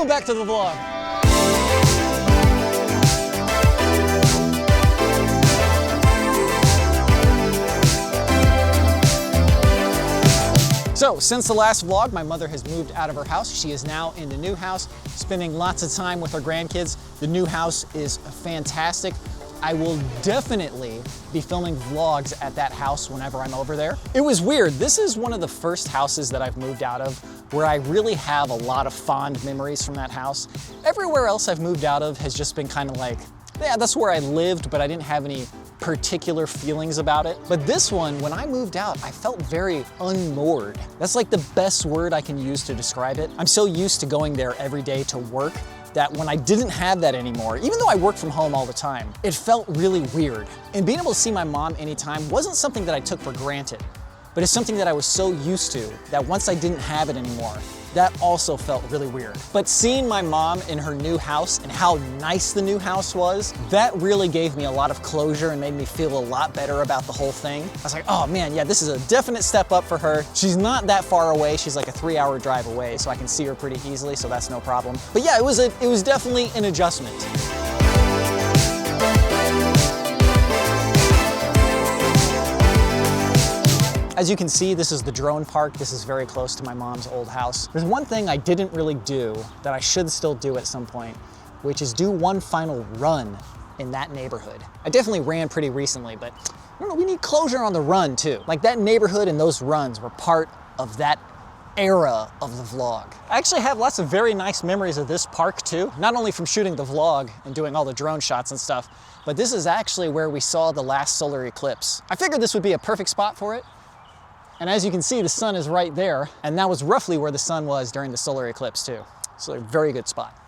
Welcome back to the vlog. So, since the last vlog, my mother has moved out of her house. She is now in the new house, spending lots of time with her grandkids. The new house is fantastic. I will definitely be filming vlogs at that house whenever I'm over there. It was weird. This is one of the first houses that I've moved out of where I really have a lot of fond memories from that house. Everywhere else I've moved out of has just been kind of like, yeah, that's where I lived, but I didn't have any particular feelings about it. But this one, when I moved out, I felt very unmoored. That's like the best word I can use to describe it. I'm so used to going there every day to work that when I didn't have that anymore, even though I work from home all the time, it felt really weird. And being able to see my mom anytime wasn't something that I took for granted, but it's something that I was so used to that once I didn't have it anymore, that also felt really weird. But seeing my mom in her new house and how nice the new house was, that really gave me a lot of closure and made me feel a lot better about the whole thing. I was like, oh man, yeah, this is a definite step up for her. She's not that far away. She's like a 3-hour drive away, so I can see her pretty easily, so that's no problem. But yeah, it was definitely an adjustment. As you can see, this is the drone park. This is very close to my mom's old house. There's one thing I didn't really do that I should still do at some point, which is do one final run in that neighborhood. I definitely ran pretty recently, but I don't know, we need closure on the run too. Like that neighborhood and those runs were part of that era of the vlog. I actually have lots of very nice memories of this park too, not only from shooting the vlog and doing all the drone shots and stuff, but this is actually where we saw the last solar eclipse. I figured this would be a perfect spot for it. And as you can see, the sun is right there, and that was roughly where the sun was during the solar eclipse too. So a very good spot.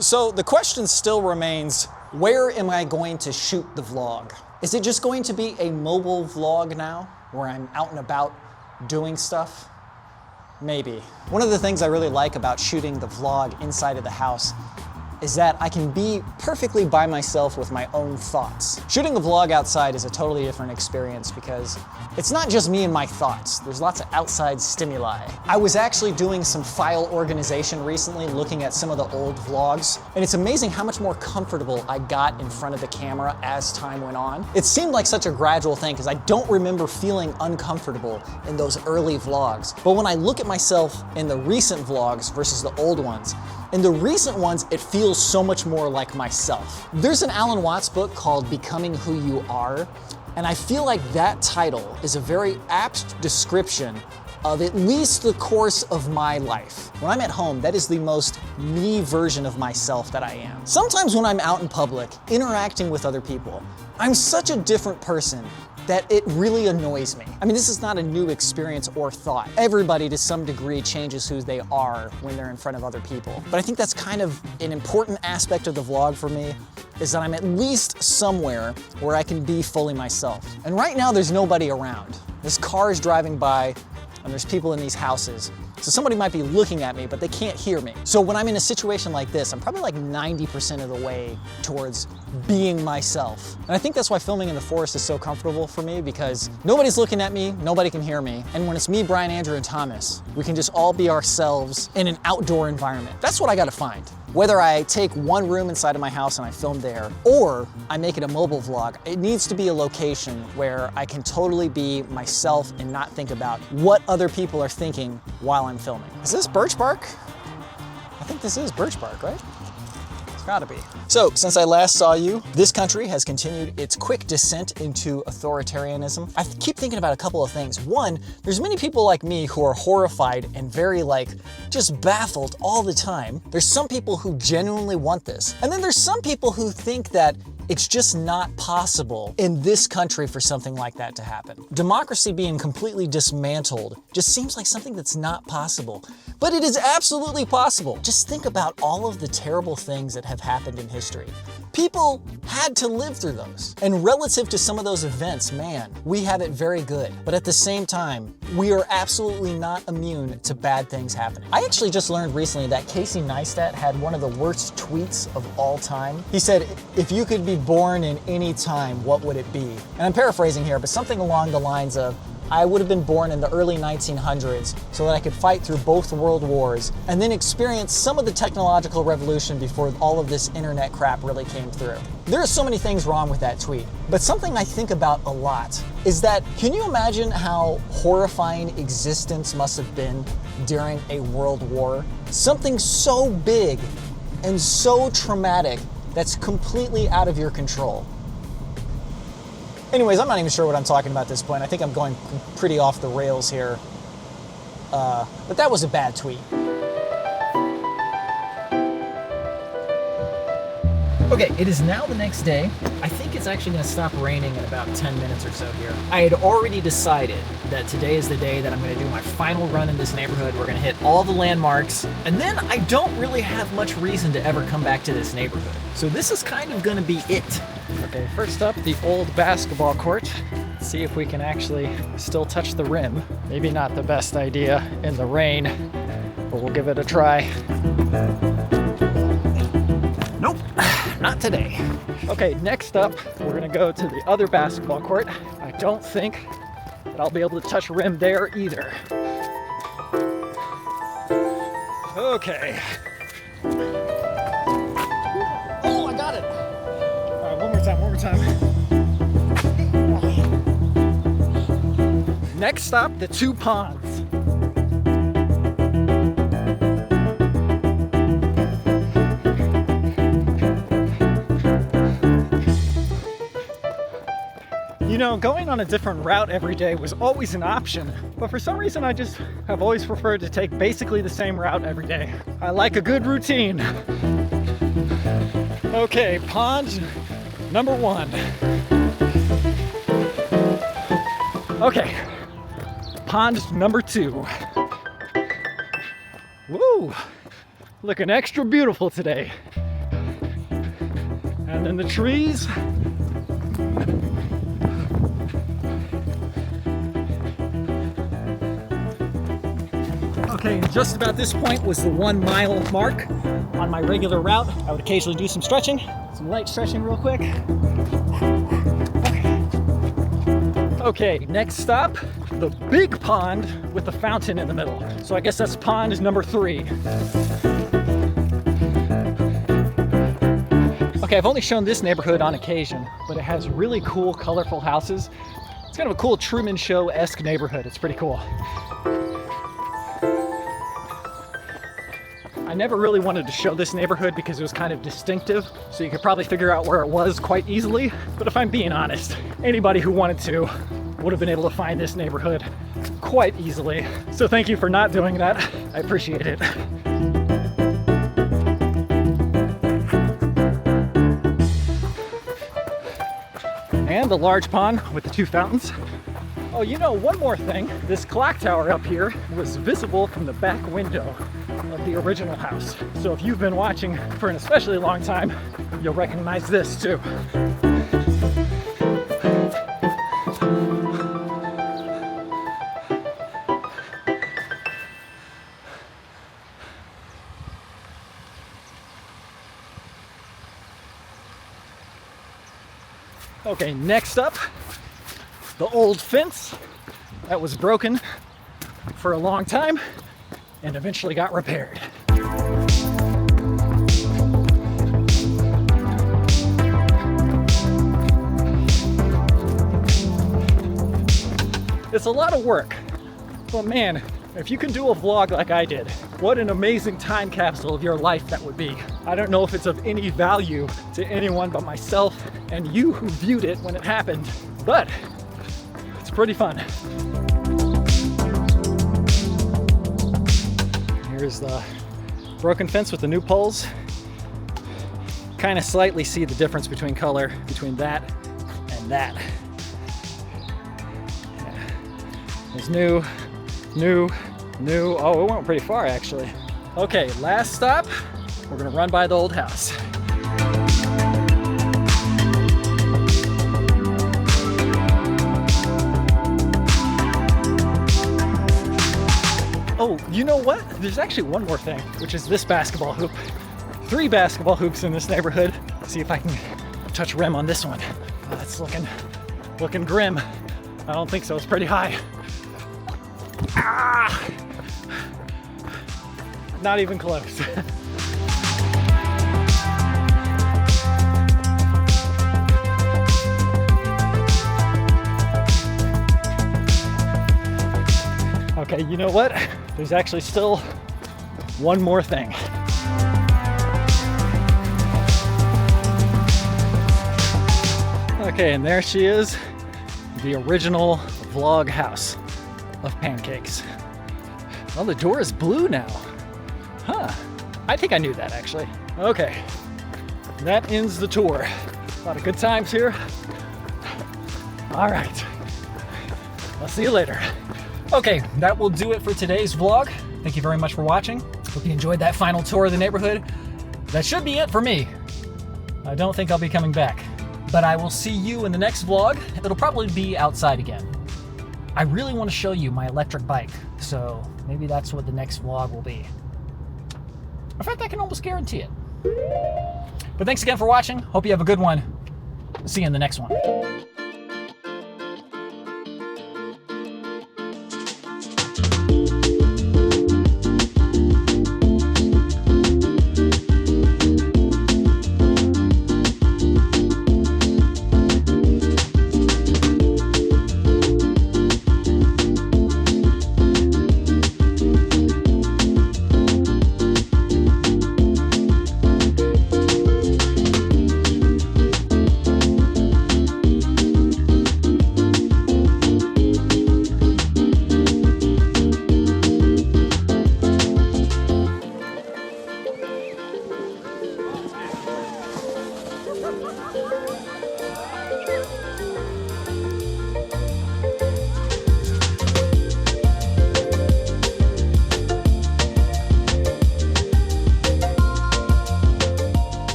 So the question still remains, where am I going to shoot the vlog? Is it just going to be a mobile vlog now, where I'm out and about doing stuff? Maybe. One of the things I really like about shooting the vlog inside of the house is that I can be perfectly by myself with my own thoughts. Shooting a vlog outside is a totally different experience because it's not just me and my thoughts. There's lots of outside stimuli. I was actually doing some file organization recently, looking at some of the old vlogs, and it's amazing how much more comfortable I got in front of the camera as time went on. It seemed like such a gradual thing because I don't remember feeling uncomfortable in those early vlogs. But when I look at myself in the recent vlogs versus the old ones, in the recent ones, it feels so much more like myself. There's an Alan Watts book called Becoming Who You Are, and I feel like that title is a very apt description of at least the course of my life. When I'm at home, that is the most me version of myself that I am. Sometimes when I'm out in public, interacting with other people, I'm such a different person that it really annoys me. I mean, this is not a new experience or thought. Everybody to some degree changes who they are when they're in front of other people. But I think that's kind of an important aspect of the vlog for me, is that I'm at least somewhere where I can be fully myself. And right now there's nobody around. There's cars driving by and there's people in these houses. So somebody might be looking at me, but they can't hear me. So when I'm in a situation like this, I'm probably like 90% of the way towards being myself. And I think that's why filming in the forest is so comfortable for me, because nobody's looking at me, nobody can hear me. And when it's me, Brian, Andrew, and Thomas, we can just all be ourselves in an outdoor environment. That's what I gotta find. Whether I take one room inside of my house and I film there, or I make it a mobile vlog, it needs to be a location where I can totally be myself and not think about what other people are thinking while I'm filming. Is this Birch Bark? I think this is Birch Bark, right? It's gotta be. So, since I last saw you, this country has continued its quick descent into authoritarianism. I keep thinking about a couple of things. One, there's many people like me who are horrified and very just baffled all the time. There's some people who genuinely want this. And then there's some people who think that it's just not possible in this country for something like that to happen. Democracy being completely dismantled just seems like something that's not possible. But it is absolutely possible. Just think about all of the terrible things that have happened in history. People had to live through those. And relative to some of those events, man, we have it very good. But at the same time, we are absolutely not immune to bad things happening. I actually just learned recently that Casey Neistat had one of the worst tweets of all time. He said, if you could be born in any time, what would it be? And I'm paraphrasing here, but something along the lines of, I would have been born in the early 1900s so that I could fight through both world wars and then experience some of the technological revolution before all of this internet crap really came through. There are so many things wrong with that tweet, but something I think about a lot is that, can you imagine how horrifying existence must have been during a world war? Something so big and so traumatic that's completely out of your control. Anyways, I'm not even sure what I'm talking about at this point. I think I'm going pretty off the rails here. But that was a bad tweet. Okay, it is now the next day. I think it's actually gonna stop raining in about 10 minutes or so here. I had already decided that today is the day that I'm gonna do my final run in this neighborhood. We're gonna hit all the landmarks, and then I don't really have much reason to ever come back to this neighborhood. So this is kind of gonna be it. Okay, first up, the old basketball court. Let's see if we can actually still touch the rim. Maybe not the best idea in the rain, but we'll give it a try. Nope, not today. Okay, next up, we're gonna go to the other basketball court. I don't think that I'll be able to touch rim there either. Okay. Oh, I got it. All right, one more time. Next stop, the two ponds. You know, going on a different route every day was always an option, but for some reason I just have always preferred to take basically the same route every day. I like a good routine. Okay, pond number 1. Okay, pond number 2. Woo, looking extra beautiful today. And then the trees. Okay, and just about this point was the 1 mile mark on my regular route. I would occasionally do some stretching, some light stretching real quick. Okay, next stop, the big pond with the fountain in the middle. So I guess that's pond number 3. Okay, I've only shown this neighborhood on occasion, but it has really cool, colorful houses. It's kind of a cool Truman Show-esque neighborhood. It's pretty cool. I never really wanted to show this neighborhood because it was kind of distinctive, so you could probably figure out where it was quite easily. But if I'm being honest, anybody who wanted to would have been able to find this neighborhood quite easily. So thank you for not doing that. I appreciate it. And the large pond with the 2 fountains. Oh, you know, one more thing. This clock tower up here was visible from the back window of the original house. So if you've been watching for an especially long time, you'll recognize this too. Okay, next up, the old fence that was broken for a long time and eventually got repaired. It's a lot of work, but man, if you can do a vlog like I did, what an amazing time capsule of your life that would be. I don't know if it's of any value to anyone but myself and you who viewed it when it happened, but it's pretty fun. Here's the broken fence with the new poles. Kind of slightly see the difference between color between that and that. Yeah. There's new. Oh, it went pretty far actually. Okay, last stop. We're gonna run by the old house. Oh, you know what? There's actually one more thing, which is this basketball hoop. 3 basketball hoops in this neighborhood. Let's see if I can touch rim on this one. Oh, that's looking grim. I don't think so, it's pretty high. Ah! Not even close. Okay, you know what? There's actually still one more thing. Okay, and there she is, the original vlog house of pancakes. Well, the door is blue now. Huh, I think I knew that actually. Okay, that ends the tour. A lot of good times here. All right, I'll see you later. Okay, that will do it for today's vlog. Thank you very much for watching. Hope you enjoyed that final tour of the neighborhood. That should be it for me. I don't think I'll be coming back, but I will see you in the next vlog. It'll probably be outside again. I really want to show you my electric bike, so maybe that's what the next vlog will be. In fact, I can almost guarantee it. But thanks again for watching. Hope you have a good one. See you in the next one.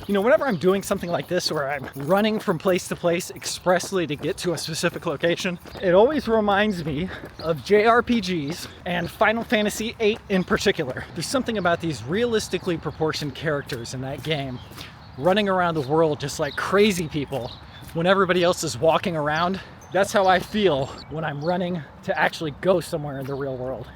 You know, whenever I'm doing something like this where I'm running from place to place expressly to get to a specific location, it always reminds me of JRPGs and Final Fantasy VIII in particular. There's something about these realistically proportioned characters in that game running around the world just like crazy people when everybody else is walking around. That's how I feel when I'm running to actually go somewhere in the real world.